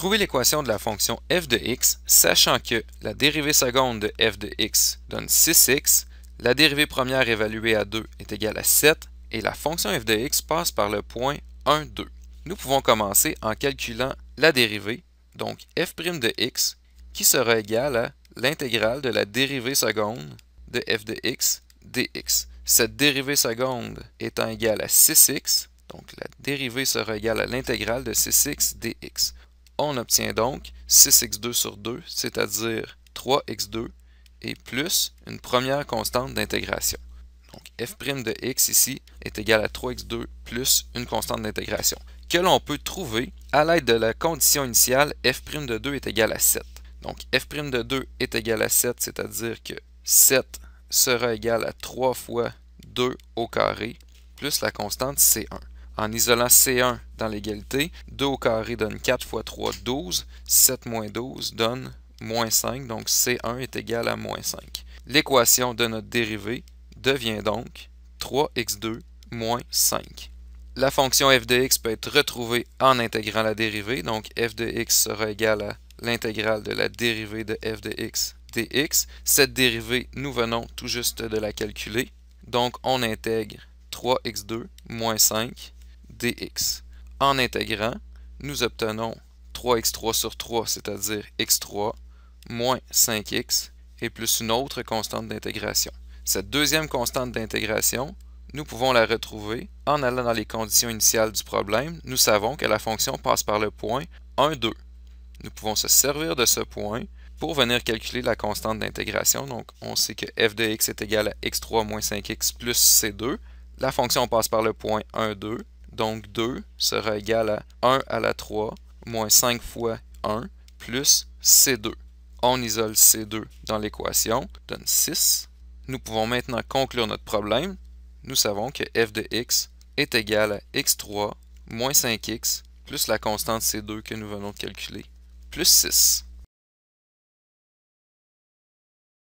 Trouver l'équation de la fonction f de x, sachant que la dérivée seconde de f de x donne 6x, la dérivée première évaluée à 2 est égale à 7 et la fonction f de x passe par le point 1, 2. Nous pouvons commencer en calculant la dérivée, donc f' de x, qui sera égale à l'intégrale de la dérivée seconde de f de x dx. Cette dérivée seconde étant égale à 6x, donc la dérivée sera égale à l'intégrale de 6x dx. On obtient donc 6x2 sur 2, c'est-à-dire 3x2, et plus une première constante d'intégration. Donc f' de x ici est égal à 3x2 plus une constante d'intégration, que l'on peut trouver à l'aide de la condition initiale f' de 2 est égal à 7. Donc f' de 2 est égal à 7, c'est-à-dire que 7 sera égal à 3 fois 2 au carré, plus la constante C1. En isolant C1 dans l'égalité, 2 au carré donne 4 fois 3, 12. 7 moins 12 donne moins 5, donc C1 est égal à moins 5. L'équation de notre dérivée devient donc 3x2 moins 5. La fonction f de x peut être retrouvée en intégrant la dérivée, donc f de x sera égal à l'intégrale de la dérivée de f de x dx. Cette dérivée, nous venons tout juste de la calculer, donc on intègre 3x2 moins 5 dx. En intégrant, nous obtenons 3x3 sur 3, c'est-à-dire x3, moins 5x, et plus une autre constante d'intégration. Cette deuxième constante d'intégration, nous pouvons la retrouver en allant dans les conditions initiales du problème. Nous savons que la fonction passe par le point 1, 2. Nous pouvons se servir de ce point pour venir calculer la constante d'intégration. Donc, on sait que f de x est égal à x3 moins 5x plus c2. La fonction passe par le point 1, 2. Donc 2 sera égal à 1 à la 3 moins 5 fois 1 plus C2. On isole C2 dans l'équation, donne 6. Nous pouvons maintenant conclure notre problème. Nous savons que f de x est égal à x3 moins 5x plus la constante C2 que nous venons de calculer, plus 6.